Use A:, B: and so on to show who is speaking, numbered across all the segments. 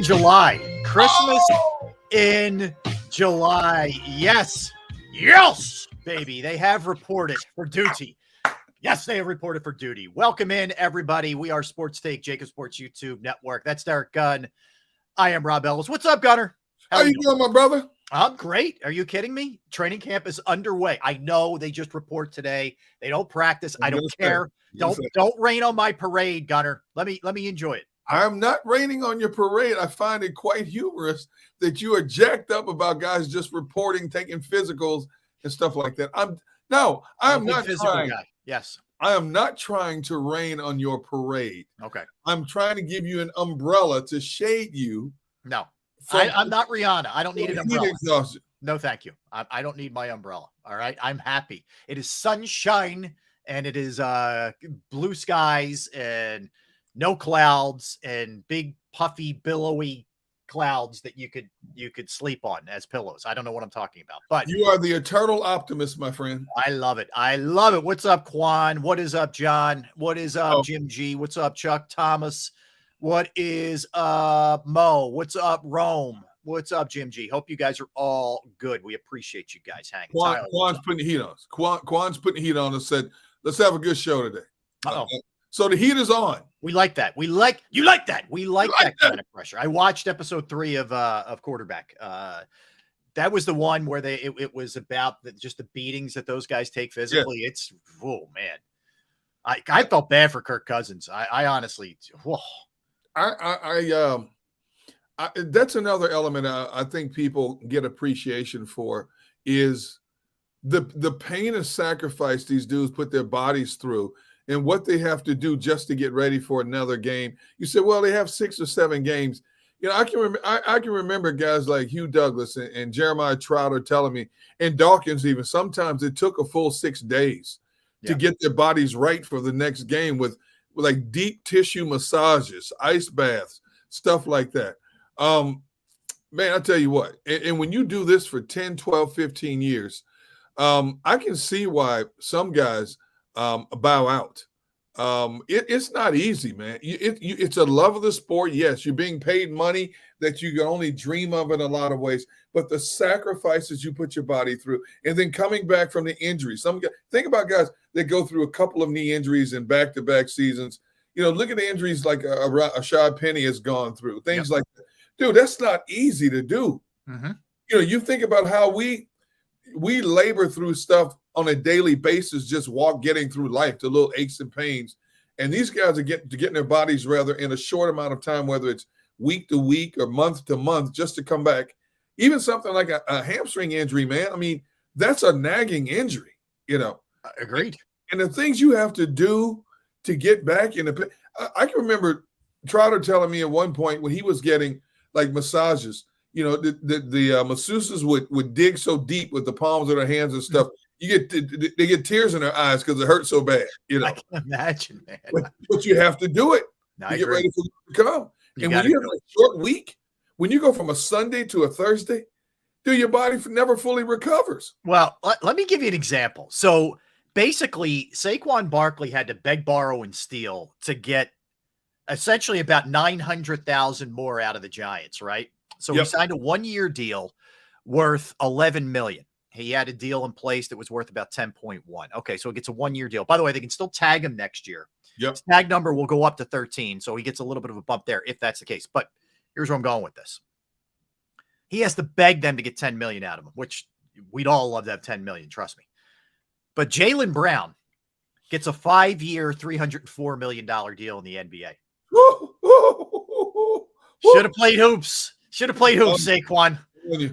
A: July. Christmas
B: Oh!
A: in July. Yes. Yes, baby. They have reported for duty. Yes, they have reported for duty. Welcome in, everybody. We are Sports Take, JAKIB Sports YouTube Network. That's Derek Gunn. I am Rob Ellis. What's up, Gunner?
B: How you doing, my brother?
A: I'm great. Are you kidding me? Training camp is underway. I know they just report today. They don't practice. I don't care. Don't rain on my parade, Gunner. Let me enjoy it.
B: I'm not raining on your parade. I find it quite humorous that you are jacked up about guys just reporting, taking physicals and stuff like that. I'm not trying.
A: Guy. Yes.
B: I am not trying to rain on your parade.
A: Okay.
B: I'm trying to give you an umbrella to shade you.
A: No. I'm not Rihanna. I don't need an umbrella.
B: Exhaustion.
A: No, thank you. I don't need my umbrella. All right. I'm happy. It is sunshine and it is blue skies and no clouds and big puffy billowy clouds that you could sleep on as pillows. I don't know what I'm talking about, but
B: you are the eternal optimist, my friend.
A: I love it. I love it. What's up, Quan? What is up, John? What is up, Jim G? What's up, Chuck Thomas? What is up, Mo? What's up, Rome? What's up, Jim G? Hope you guys are all good. We appreciate you guys hanging.
B: Quan's putting the heat on us. Quan's putting the heat on us. Said, let's have a good show today. So the heat is on.
A: We like that. You like that. We like that kind of pressure. I watched episode 3 of Quarterback. That was the one where it was about just the beatings that those guys take physically. Yeah. It's man. I felt bad for Kirk Cousins. I honestly. Whoa.
B: That's another element I think people get appreciation for is the pain and sacrifice these dudes put their bodies through and what they have to do just to get ready for another game. You said, well, they have 6 or 7 games. You know, I can remember guys like Hugh Douglas and Jeremiah Trotter telling me, and Dawkins even, sometimes it took a full 6 days to get their bodies right for the next game with like deep tissue massages, ice baths, stuff like that. Man, I tell you what, and when you do this for 10, 12, 15 years, I can see why some guys bow out. It's not easy, man. It's a love of the sport. Yes, you're being paid money that you can only dream of in a lot of ways, but the sacrifices you put your body through and then coming back from the injury. Think about guys that go through a couple of knee injuries in back-to-back seasons. You know, look at the injuries like Rashad Penny has gone through, things like that. Dude, that's not easy to do.
A: Mm-hmm.
B: You know, you think about how we labor through stuff on a daily basis, just getting through life, the little aches and pains. And these guys are getting their bodies rather in a short amount of time, whether it's week to week or month to month, just to come back. Even something like a hamstring injury, man. I mean, that's a nagging injury, you know.
A: Agreed.
B: And the things you have to do to get back in the – I can remember Trotter telling me at one point when he was getting like massages, you know, the masseuses would dig so deep with the palms of their hands and stuff. They get tears in their eyes because it hurts so bad, you know.
A: I can imagine, man.
B: But you have to do it to get ready for it to come. And when you have a short week, when you go from a Sunday to a Thursday, dude, your body never fully recovers.
A: Well, let me give you an example. So basically, Saquon Barkley had to beg, borrow, and steal to get essentially about $900,000 more out of the Giants, right? So he signed a 1-year deal worth $11 million. He had a deal in place that was worth about 10.1. Okay, so he gets a 1-year deal. By the way, they can still tag him next year. His tag number will go up to 13, so he gets a little bit of a bump there if that's the case. But here's where I'm going with this. He has to beg them to get $10 million out of him, which we'd all love to have $10 million, trust me. But Jaylen Brown gets a 5-year, $304 million deal in the NBA. Should have played hoops. Saquon.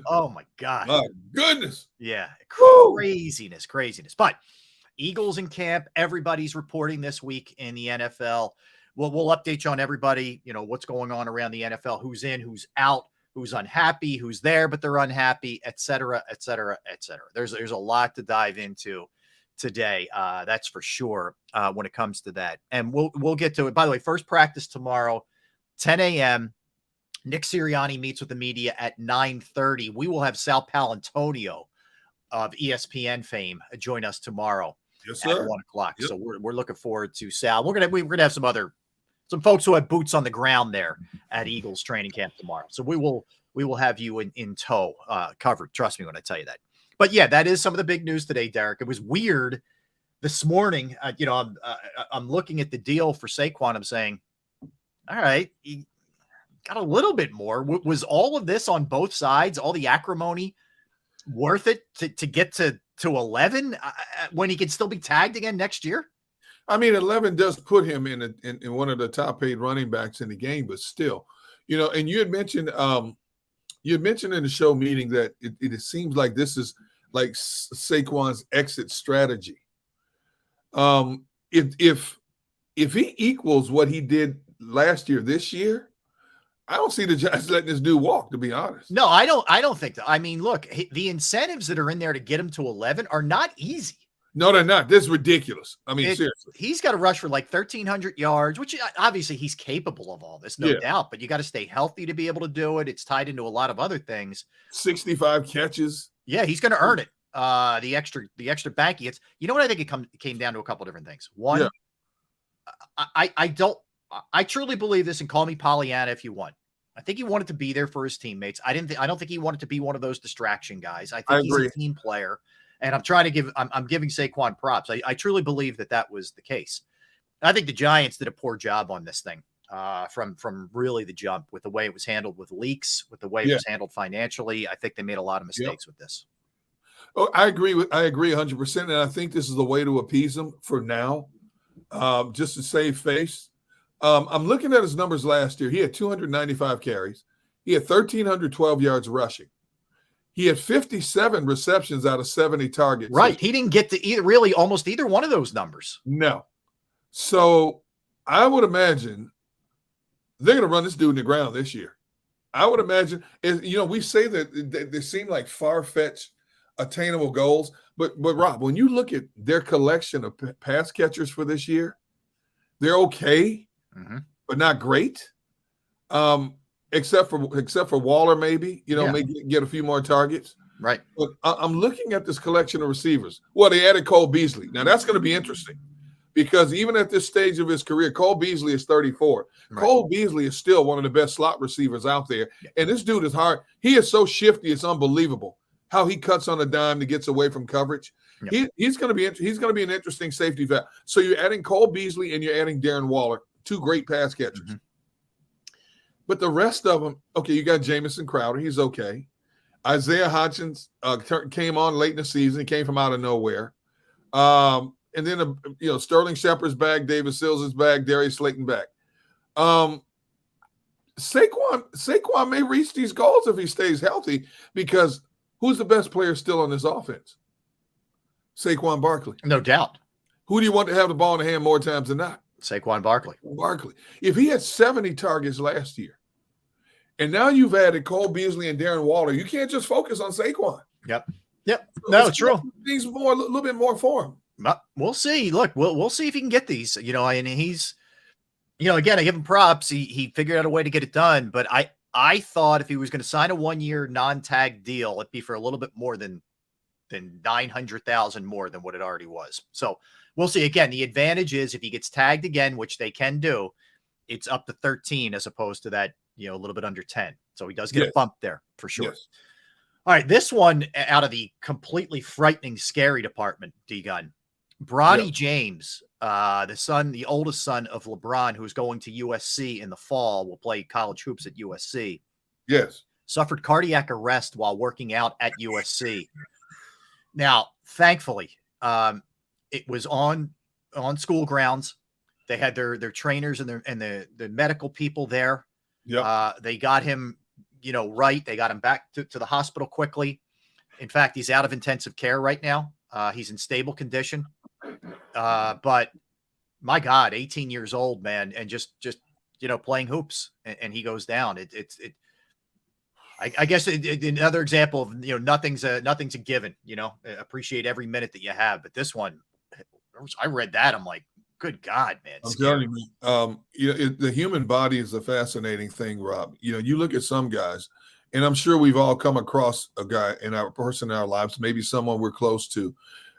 A: Oh, my God.
B: My goodness.
A: Yeah. Craziness. But Eagles in camp. Everybody's reporting this week in the NFL. We'll update you on everybody, you know, what's going on around the NFL, who's in, who's out, who's unhappy, who's there, but they're unhappy, et cetera, et cetera, et cetera. There's a lot to dive into today. That's for sure when it comes to that. And we'll get to it. By the way, first practice tomorrow, 10 a.m. Nick Sirianni meets with the media at 9:30. We will have Sal Palantonio of ESPN fame join us tomorrow
B: at
A: 1 o'clock. Yep. So we're looking forward to Sal. We're gonna have some other some folks who have boots on the ground there at Eagles training camp tomorrow. So we will have you in tow, covered. Trust me when I tell you that. But yeah, that is some of the big news today, Derek. It was weird this morning. I'm looking at the deal for Saquon. I'm saying, all right, he got a little bit more. Was all of this on both sides, all the acrimony, worth it to get to 11 when he can still be tagged again next year?
B: I mean, 11 does put him in one of the top paid running backs in the game, but still, and you had mentioned in the show meeting that it seems like this is like Saquon's exit strategy. If he equals what he did last year, this year, I don't see the Giants letting this dude walk, to be honest.
A: No, I don't think that. I mean, look, the incentives that are in there to get him to 11 are not easy.
B: No, they're not. This is ridiculous. I mean, seriously.
A: He's got to rush for like 1,300 yards, which obviously he's capable of all this, no doubt, but you got to stay healthy to be able to do it. It's tied into a lot of other things. 65
B: catches.
A: Yeah, he's going to earn it. The extra bank he gets. You know what I think it came down to a couple different things. One, I truly believe this, and call me Pollyanna if you want. I think he wanted to be there for his teammates. I don't think he wanted to be one of those distraction guys. I think he's a team player, and I'm giving Saquon props. I truly believe that was the case. I think the Giants did a poor job on this thing from really the jump, with the way it was handled with leaks, with the way it was handled financially. I think they made a lot of mistakes with this.
B: Oh, I agree 100%, and I think this is the way to appease them for now, just to save face. I'm looking at his numbers last year. He had 295 carries. He had 1,312 yards rushing. He had 57 receptions out of 70 targets.
A: Right. He didn't get to almost either one of those numbers.
B: No. So I would imagine they're going to run this dude in the ground this year. I would imagine, we say that they seem like far-fetched, attainable goals. But Rob, when you look at their collection of pass catchers for this year, they're okay.
A: Mm-hmm.
B: But not great, except for Waller, maybe maybe get a few more targets.
A: Right.
B: But I'm looking at this collection of receivers. Well, they added Cole Beasley. Now that's going to be interesting, because even at this stage of his career, Cole Beasley is 34. Right. Cole Beasley is still one of the best slot receivers out there, and this dude is hard. He is so shifty; it's unbelievable how he cuts on a dime and gets away from coverage. Yep. He's going to be an interesting safety valve. So you're adding Cole Beasley and you're adding Darren Waller. Two great pass catchers. Mm-hmm. But the rest of them, okay, you got Jamison Crowder. He's okay. Isaiah Hodgins came on late in the season. He came from out of nowhere. And then, Sterling Shepard's back. David Sills is back. Darius Slayton back. Saquon may reach these goals if he stays healthy, because who's the best player still on this offense? Saquon Barkley.
A: No doubt.
B: Who do you want to have the ball in the hand more times than not?
A: Saquon Barkley.
B: If he had 70 targets last year, and now you've added Cole Beasley and Darren Waller, you can't just focus on Saquon.
A: Yep. No, it's true.
B: Things a little bit more for him.
A: But we'll see. Look, we'll see if he can get these. And he's, again, I give him props. He figured out a way to get it done. But I thought if he was going to sign a 1-year non-tag deal, it'd be for a little bit more than 900,000 more than what it already was. So we'll see. Again, the advantage is if he gets tagged again, which they can do, it's up to 13 as opposed to that, a little bit under 10. So he does get a bump there for sure. Yes. All right. This one out of the completely frightening, scary department, D-Gun. Bronny James, the oldest son of LeBron, who's going to USC in the fall, will play college hoops at USC.
B: Yes.
A: Suffered cardiac arrest while working out at USC. Now, thankfully, it was on school grounds. They had their trainers and the medical people there.
B: Yeah.
A: They got him, right. They got him back to the hospital quickly. In fact, he's out of intensive care right now. He's in stable condition. But my God, 18 years old, man, and just playing hoops, and he goes down. I guess another example of, nothing's a given, appreciate every minute that you have. But this one, I read that. I'm like, good God, man.
B: I'm telling you, the human body is a fascinating thing, Rob. You look at some guys, and I'm sure we've all come across a guy in our lives, maybe someone we're close to,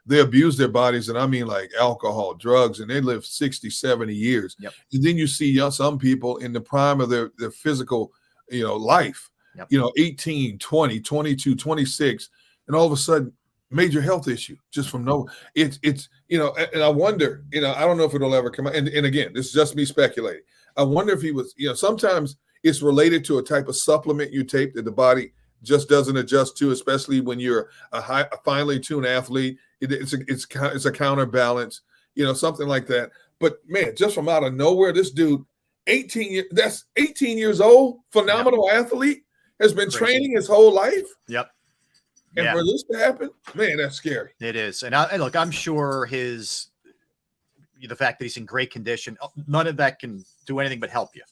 B: they abuse their bodies, and I mean like alcohol, drugs, and they live 60, 70 years.
A: Yep.
B: And then you see some people in the prime of their physical, life,
A: Yep.
B: 18, 20, 22, 26, and all of a sudden, major health issue just from no. It's and I wonder, I don't know if it'll ever come out. And again, this is just me speculating. I wonder if he was, sometimes it's related to a type of supplement you take that the body just doesn't adjust to, especially when you're a finely tuned athlete. It's a counterbalance, something like that. But man, just from out of nowhere, this dude, 18 years old, phenomenal athlete, has been training his whole life.
A: Yep.
B: And for this to happen, man, that's scary.
A: It is. And look, I'm sure the fact that he's in great condition, none of that can do anything but help you.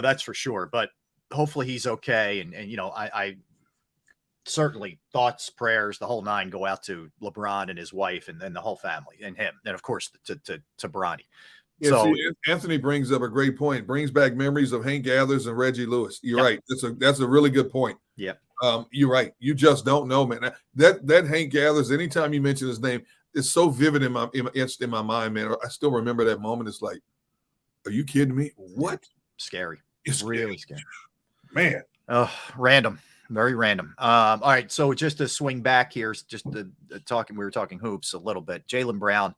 A: That's for sure. But hopefully he's okay. And I certainly thoughts, prayers, the whole nine go out to LeBron and his wife and then the whole family and him. And of course to Bronny.
B: Yeah,
A: so
B: Anthony brings up a great point. Brings back memories of Hank Gathers and Reggie Lewis. You're right. That's a really good point.
A: Yeah.
B: You're right. You just don't know, man. That Hank Gathers, anytime you mention his name, it's so vivid in my mind, man. I still remember that moment. It's like, are you kidding me? What?
A: Scary.
B: It's
A: really scary.
B: Man.
A: Oh, random. Very random. All right. So just to swing back here, just we were talking hoops a little bit. Jaylen Brown.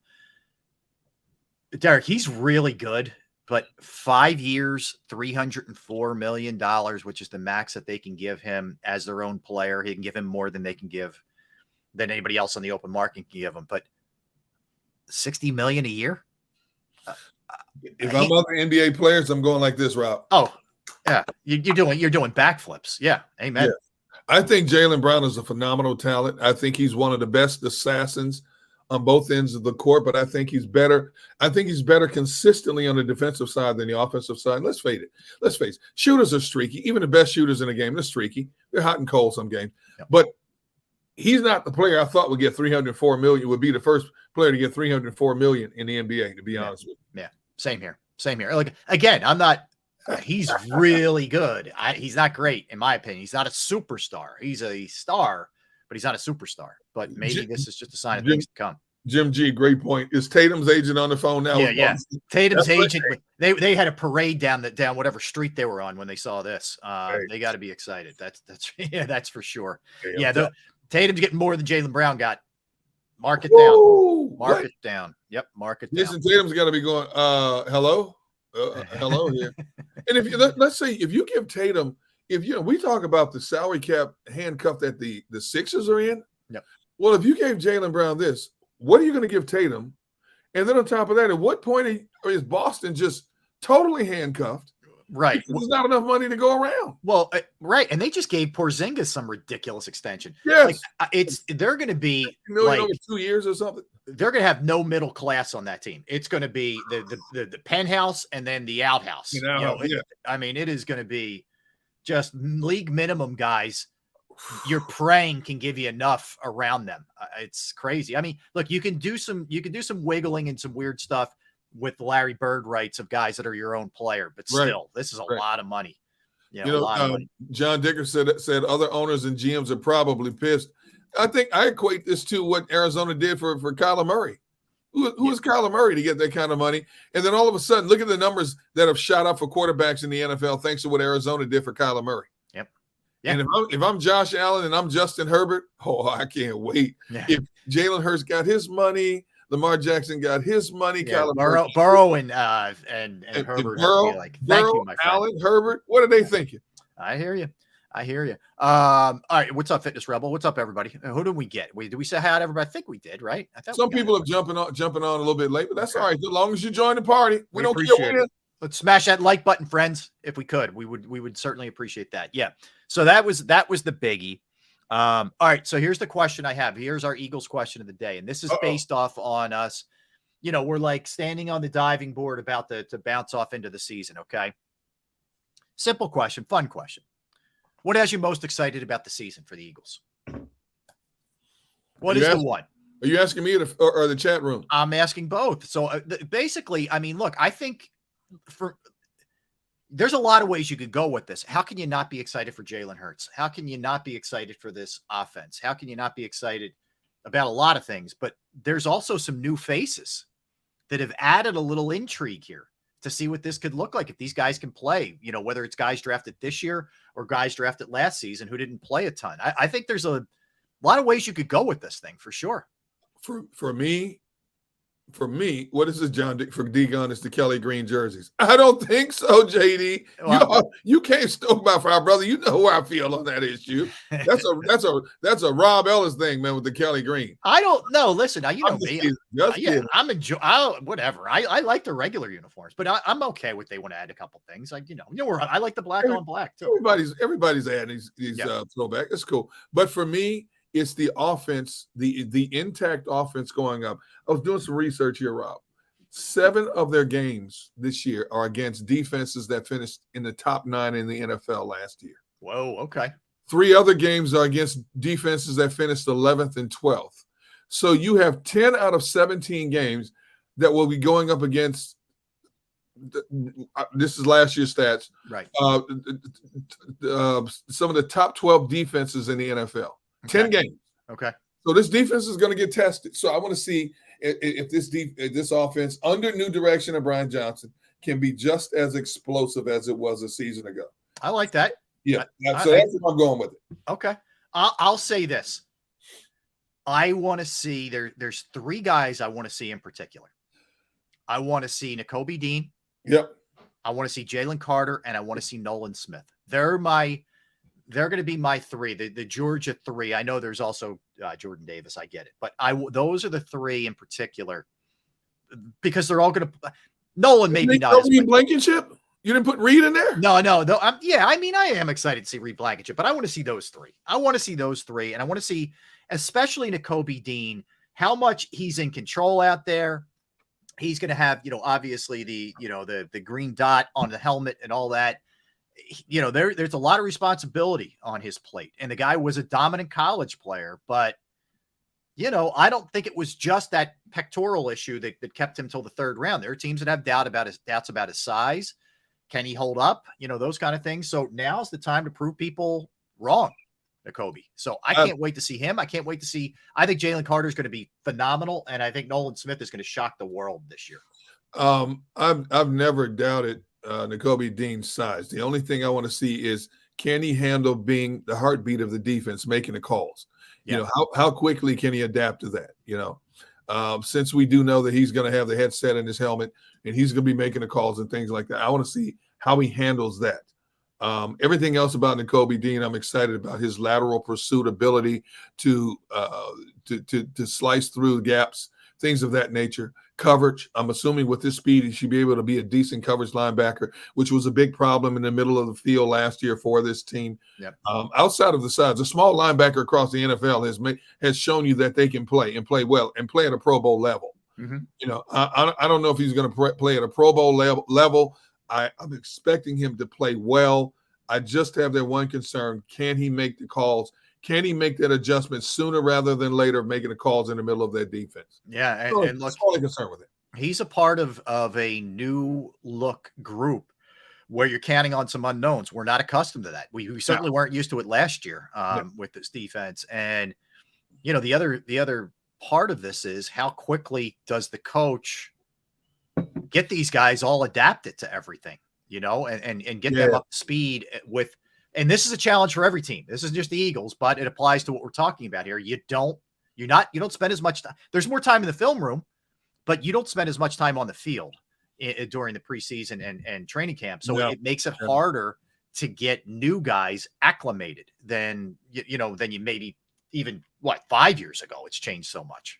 A: Derek, he's really good, but 5 years, $304 million, which is the max that they can give him as their own player. He can give him more than than anybody else on the open market can give him. But $60 million a year?
B: If I'm other NBA players, I'm going like this, Rob.
A: Oh, yeah. You're doing backflips. Yeah. Amen.
B: Yeah. I think Jaylen Brown is a phenomenal talent. I think he's one of the best assassins on both ends of the court, but I think he's better. I think he's better consistently on the defensive side than the offensive side. Let's face it. Shooters are streaky. Even the best shooters in the game, they're streaky. They're hot and cold some games. Yep. But he's not the player I thought would get $304 million, would be the first player to get $304 million in the NBA, to be honest with you.
A: Yeah. Same here. Like, again, he's really good. He's not great, in my opinion. He's not a superstar. He's a star, but he's not a superstar. But maybe this is just a sign of things to come. Jim
B: G, great point. Is Tatum's agent on the phone now?
A: Yeah. Tatum's agent. They had a parade down whatever street they were on when they saw this. They got to be excited. That's for sure. Yeah, Tatum's getting more than Jaylen Brown got. Mark it down. Mark it down. Yep, mark it down.
B: Listen, Tatum's got to be going. Hello, hello here. And let's say if you give Tatum. We talk about the salary cap handcuff that the Sixers are in.
A: Yep.
B: Well, if you gave Jaylen Brown this, what are you going to give Tatum? And then on top of that, at what point is Boston just totally handcuffed?
A: Right.
B: There's not enough money to go around.
A: Well, right. And they just gave Porzingis some ridiculous extension.
B: Yes.
A: They're going to be
B: like over 2 years or something.
A: They're going to have no middle class on that team. It's going to be the penthouse and then the outhouse. It is going to be just league minimum guys. You're praying can give you enough around them. It's crazy. I mean, look, you can do some wiggling and some weird stuff with Larry Bird rights of guys that are your own player, but still, this is a lot of money. A lot of money. John
B: Dicker said other owners and GMs are probably pissed. I think I equate this to what Arizona did for Kyler Murray. Who is Kyler Murray to get that kind of money? And then all of a sudden, look at the numbers that have shot up for quarterbacks in the NFL thanks to what Arizona did for Kyler Murray.
A: Yep.
B: Yeah. And if I'm Josh Allen and I'm Justin Herbert, I can't wait. Yeah. If Jalen Hurts got his money, Lamar Jackson got his money.
A: Yeah, Burrow and Herbert.
B: Burrow,
A: thank you, my friend.
B: Allen, Herbert. What are they thinking?
A: I hear you. All right. What's up, Fitness Rebel? What's up, everybody? Who did we get? Did we say hi to everybody? I think we did, right?
B: Some people are jumping on a little bit late, but that's all right. As long as you join the party, we don't care when.
A: Let's smash that like button, friends. If we could, we would certainly appreciate that. Yeah. So that was the biggie. All right. So here's the question I have. Here's our Eagles question of the day. And this is based off on us. We're like standing on the diving board about to bounce off into the season. Okay. Simple question, fun question. What has you most excited about the season for the Eagles? What is the one?
B: Are you asking me or the chat room?
A: I'm asking both. So basically, I mean, look, I think there's a lot of ways you could go with this. How can you not be excited for Jalen Hurts? How can you not be excited for this offense? How can you not be excited about a lot of things, but there's also some new faces that have added a little intrigue here to see what this could look like if these guys can play, whether it's guys drafted this year or guys drafted last season who didn't play a ton. I think there's a lot of ways you could go with this thing for sure.
B: For me, what is this, John? For Degon, it's the Kelly Green jerseys. I don't think so, JD.
A: Well,
B: you can't stoke my fire, brother. You know how I feel on that issue. That's a Rob Ellis thing, man, with the Kelly Green.
A: I don't know. Listen, you know me.
B: Kidding.
A: I'm enjoying. Whatever. I like the regular uniforms, but I'm okay with they want to add a couple things. Like I like the black on black too.
B: Everybody's adding these throwback. It's cool, but for me, it's the offense, the intact offense going up. I was doing some research here, Rob. 7 of their games this year are against defenses that finished in the top 9 in the NFL last year.
A: Whoa, okay.
B: 3 other games are against defenses that finished 11th and 12th. So you have 10 out of 17 games that will be going up against. This is last year's stats.
A: Right.
B: Some of the top 12 defenses in the NFL.
A: Okay.
B: 10 games.
A: Okay.
B: So this defense is going to get tested. So I want to see if this offense under new direction of Brian Johnson can be just as explosive as it was a season ago.
A: I like that.
B: Yeah. So that's what I'm going with it.
A: Okay. I'll say this. I want to see there's 3 guys I want to see in particular. I want to see Nakobe Dean.
B: Yep.
A: I want to see Jalen Carter, and I want to see Nolan Smith. They're going to be my 3, the Georgia 3. I know there's also Jordan Davis. I get it. But those are the 3 in particular because they're all going to – Nolan maybe not.
B: Blankenship? You didn't put Reed in there?
A: No. I am excited to see Reed Blankenship, but I want to see those 3. I want to see those 3, and I want to see, especially Nakobe Dean, how much he's in control out there. He's going to have, obviously the green dot on the helmet and all that. There's a lot of responsibility on his plate, and the guy was a dominant college player, but I don't think it was just that pectoral issue that kept him till the 3rd round. There are teams that have doubts about his size. Can he hold up? Those kind of things. So now's the time to prove people wrong, Nakobe. So I can't wait to see him. I can't wait to see, I think Jalen Carter is going to be phenomenal. And I think Nolan Smith is going to shock the world this year.
B: I've never doubted Nakobe Dean's size. The only thing I want to see is, can he handle being the heartbeat of the defense, making the calls?
A: Yeah.
B: How quickly can he adapt to that? Since we do know that he's going to have the headset in his helmet and he's going to be making the calls and things like that, I want to see how he handles that. Everything else about Nakobe Dean, I'm excited about his lateral pursuit ability to slice through gaps, things of that nature. Coverage, I'm assuming with this speed, he should be able to be a decent coverage linebacker, which was a big problem in the middle of the field last year for this team.
A: Yep.
B: Outside of the size, a small linebacker across the NFL has shown you that they can play and play well and play at a Pro Bowl level.
A: Mm-hmm.
B: I don't know if he's going to play at a Pro Bowl level. I'm expecting him to play well. I just have that one concern. Can he make the calls? Can he make that adjustment sooner rather than later, making the calls in the middle of that defense?
A: Yeah, and look,
B: that's all I'm concerned with it.
A: He's a part of a new look group where you're counting on some unknowns. We're not accustomed to that. We certainly weren't used to it last year with this defense. And the other part of this is how quickly does the coach get these guys all adapted to everything, and get them up to speed with. And this is a challenge for every team. This isn't just the Eagles, but it applies to what we're talking about here. You don't spend as much time. There's more time in the film room, but you don't spend as much time on the field during the preseason and training camp. So it makes it harder to get new guys acclimated than you maybe even 5 years ago. It's changed so much.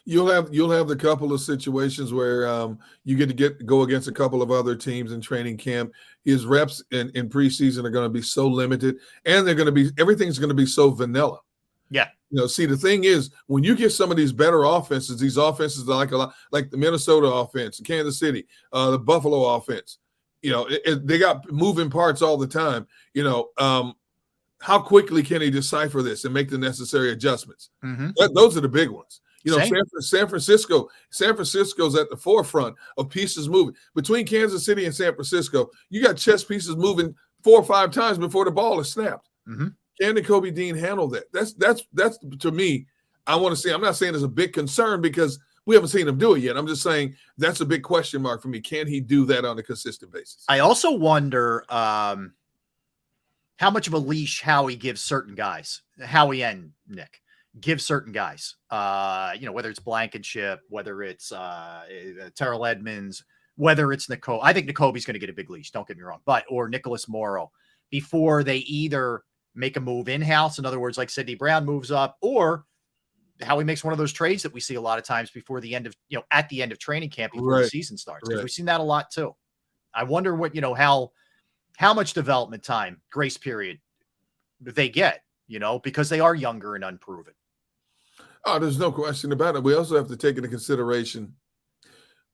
B: You'll have the couple of situations where you get to go against a couple of other teams in training camp. His reps in preseason are going to be so limited, and everything's going to be so vanilla.
A: Yeah.
B: See, the thing is, when you get some of these better offenses, these offenses like the Minnesota offense, Kansas City, the Buffalo offense, they got moving parts all the time. How quickly can he decipher this and make the necessary adjustments?
A: Mm-hmm.
B: Those are the big ones.
A: San
B: Francisco's at the forefront of pieces moving. Between Kansas City and San Francisco, you got chess pieces moving 4 or 5 times before the ball is snapped.
A: Mm-hmm.
B: Can Nakobe Dean handle that? That's to me, I want to see. I'm not saying it's a big concern because we haven't seen him do it yet. I'm just saying that's a big question mark for me. Can he do that on a consistent basis?
A: I also wonder how much of a leash Howie gives certain guys. Howie and Nick give certain guys. Whether it's Blankenship, whether it's Terrell Edmonds, whether it's Nicole. I think N'Kobe's going to get a big leash. Don't get me wrong, or Nicholas Morrow before they either make a move in-house. In other words, like Sidney Brown moves up, or Howie makes one of those trades that we see a lot of times before the end of, at the end of training camp before the season starts. Because we've seen that a lot too. I wonder what, how much development time, grace period they get, because they are younger and unproven.
B: Oh, there's no question about it. We also have to take into consideration,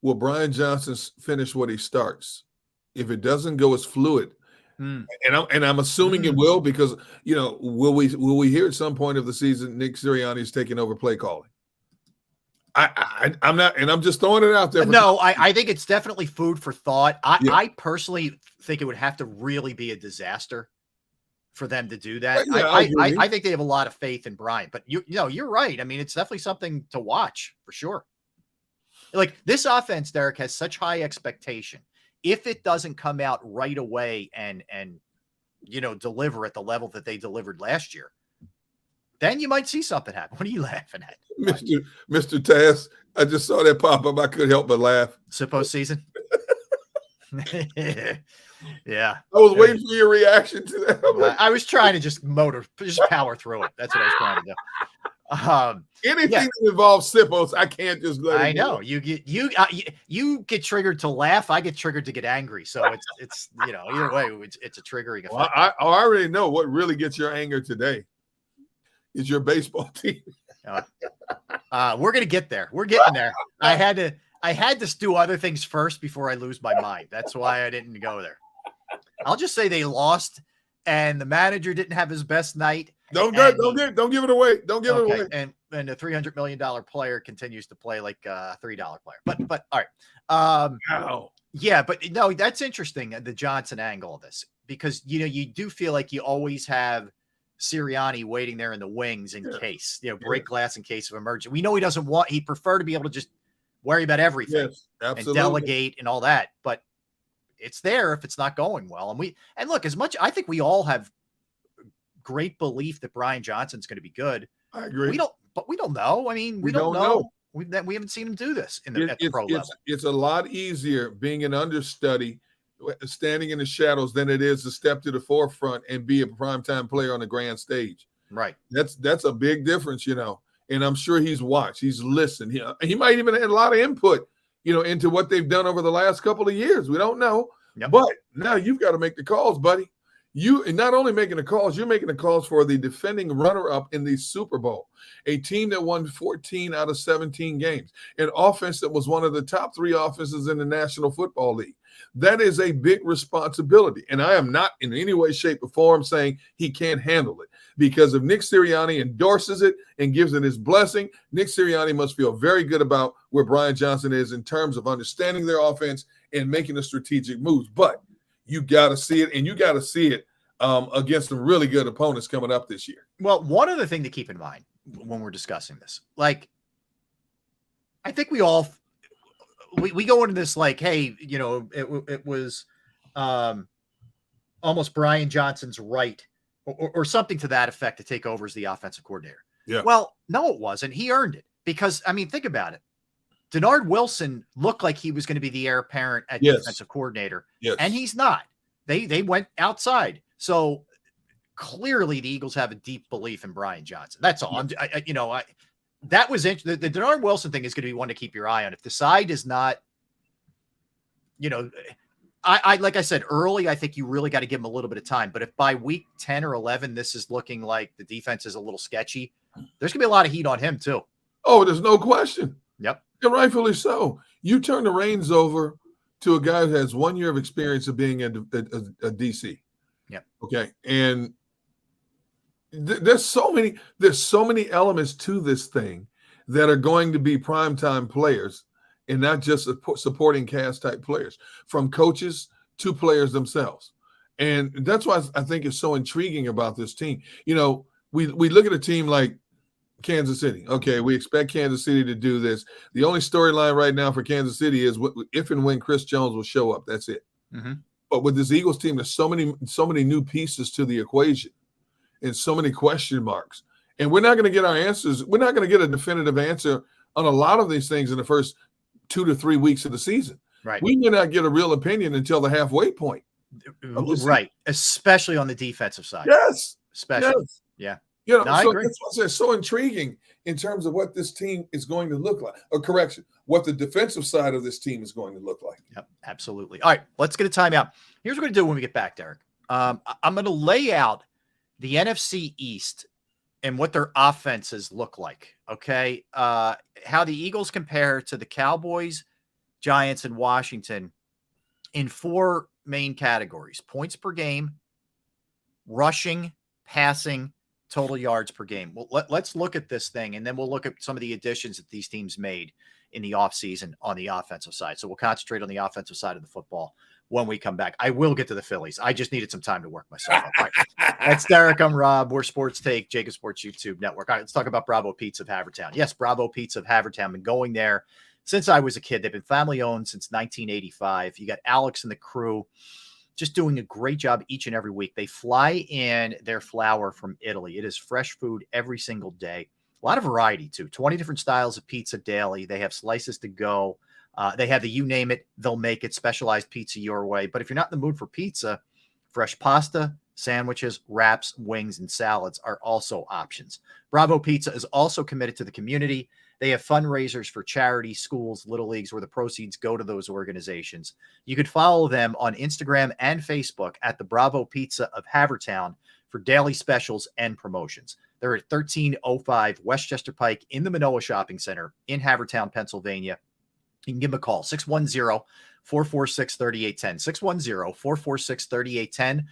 B: will Brian Johnson finish what he starts? If it doesn't go as fluid, and I'm assuming it will, because will we hear at some point of the season Nick Sirianni is taking over play calling? I'm not, and I'm just throwing it out there.
A: No, I think it's definitely food for thought. I personally think it would have to really be a disaster for them to do that. I think they have a lot of faith in Brian, but you're right. I mean, it's definitely something to watch for sure. Like this offense, Derek, has such high expectation. If it doesn't come out right away and deliver at the level that they delivered last year, then you might see something happen. What are you laughing at?
B: Mr. Tass, I just saw that pop up. I couldn't help but laugh.
A: Postseason? Yeah.
B: I was waiting for your reaction to that.
A: I was trying to just power through it. That's what I was trying to do.
B: Anything that involves Sippos, I can't just let it
A: I know. You get triggered to laugh. I get triggered to get angry. So it's either way, it's a triggering effect.
B: Well, I already know what really gets your anger today is your baseball team.
A: We're gonna get there. We're getting there. I had to do other things first before I lose my mind. That's why I didn't go there. I'll just say they lost, and the manager didn't have his best night.
B: Don't give it away. Don't give it away.
A: And the $300 million player continues to play like a $3 player. But all right.
B: Wow.
A: Yeah, but no, that's interesting, the Johnson angle of this, because you do feel like you always have Sirianni waiting there in the wings in case, break glass in case of emergency. We know he'd prefer to be able to just worry about everything and delegate and all that, but it's there if it's not going well. And look, as much, I think we all have great belief that Brian Johnson's going to be good.
B: I agree.
A: We don't know. I mean, we don't know. We haven't seen him do this at the pro level.
B: It's a lot easier being an understudy, standing in the shadows, than it is to step to the forefront and be a primetime player on the grand stage.
A: Right.
B: That's a big difference, and I'm sure he's watched, he's listened. He might even have a lot of input, into what they've done over the last couple of years. We don't know, but now you've got to make the calls, buddy. You are not only making the calls, you're making the calls for the defending runner-up in the Super Bowl, a team that won 14 out of 17 games, an offense that was one of the top 3 offenses in the National Football League. That is a big responsibility, and I am not in any way, shape, or form saying he can't handle it, because if Nick Sirianni endorses it and gives it his blessing, Nick Sirianni must feel very good about where Brian Johnson is in terms of understanding their offense and making the strategic moves. But you got to see it, and you got to see it against some really good opponents coming up this year.
A: Well, one other thing to keep in mind when we're discussing this, like, I think we all we go into this like, hey, it was almost Brian Johnson's right or something to that effect to take over as the offensive coordinator.
B: Yeah.
A: Well, no, it wasn't. He earned it because, I mean, think about it. Denard Wilson looked like he was going to be the heir apparent at defensive coordinator, and he's not. They went outside. So clearly the Eagles have a deep belief in Brian Johnson. That's all. That was interesting. The Denard Wilson thing is going to be one to keep your eye on. If the side is not, I like I said early, I think you really got to give him a little bit of time. But if by week 10 or 11, this is looking like the defense is a little sketchy, there's going to be a lot of heat on him too.
B: Oh, there's no question.
A: Yep.
B: And rightfully so. You turn the reins over to a guy who has 1 year of experience of being a DC.
A: Yep.
B: Okay. And there's so many elements to this thing that are going to be primetime players and not just supporting cast type players, from coaches to players themselves. And that's why I think it's so intriguing about this team. We look at a team like Kansas City. Okay, we expect Kansas City to do this. The only storyline right now for Kansas City is if and when Chris Jones will show up. That's it.
A: Mm-hmm.
B: But with this Eagles team, there's so many new pieces to the equation and so many question marks. And we're not going to get our answers. We're not going to get a definitive answer on a lot of these things in the first 2 to 3 weeks of the season.
A: Right.
B: We may not get a real opinion until the halfway point.
A: Right. Especially on the defensive side.
B: Yes.
A: Especially.
B: Yes.
A: Yeah.
B: You know,
A: No, I
B: so
A: agree.
B: that's what's so intriguing in terms of what this team is going to look like. Or correction, what the defensive side of this team is going to look like.
A: Yep, absolutely. All right, let's get a timeout. Here's what we're going to do when we get back, Derek. I'm going to lay out the NFC East and what their offenses look like, okay? How the Eagles compare to the Cowboys, Giants, and Washington in 4 main categories: points per game, rushing, passing, total yards per game. Well, let's look at this thing, and then we'll look at some of the additions that these teams made in the offseason on the offensive side. So we'll concentrate on the offensive side of the football when we come back. I will get to the Phillies. I just needed some time to work myself up. All right. That's Derek. I'm Rob. We're Sports Take, JAKIB Sports YouTube Network. All right, let's talk about Bravo Pizza of Havertown. Yes, Bravo Pizza of Havertown. Been going there since I was a kid. They've been family owned since 1985. You got Alex and the crew just doing a great job each and every week. They fly in their flour from Italy. It is fresh food every single day. A lot of variety, too. 20 different styles of pizza daily. They have slices to go. They have the you name it, they'll make it, specialized pizza your way. But if you're not in the mood for pizza, fresh pasta, sandwiches, wraps, wings, and salads are also options. Bravo Pizza is also committed to the community. They have fundraisers for charities, schools, little leagues, where the proceeds go to those organizations. You could follow them on Instagram and Facebook at the Bravo Pizza of Havertown for daily specials and promotions. They're at 1305 Westchester Pike in the Manoa Shopping Center in Havertown, Pennsylvania. You can give them a call, 610-446-3810, 610-446-3810,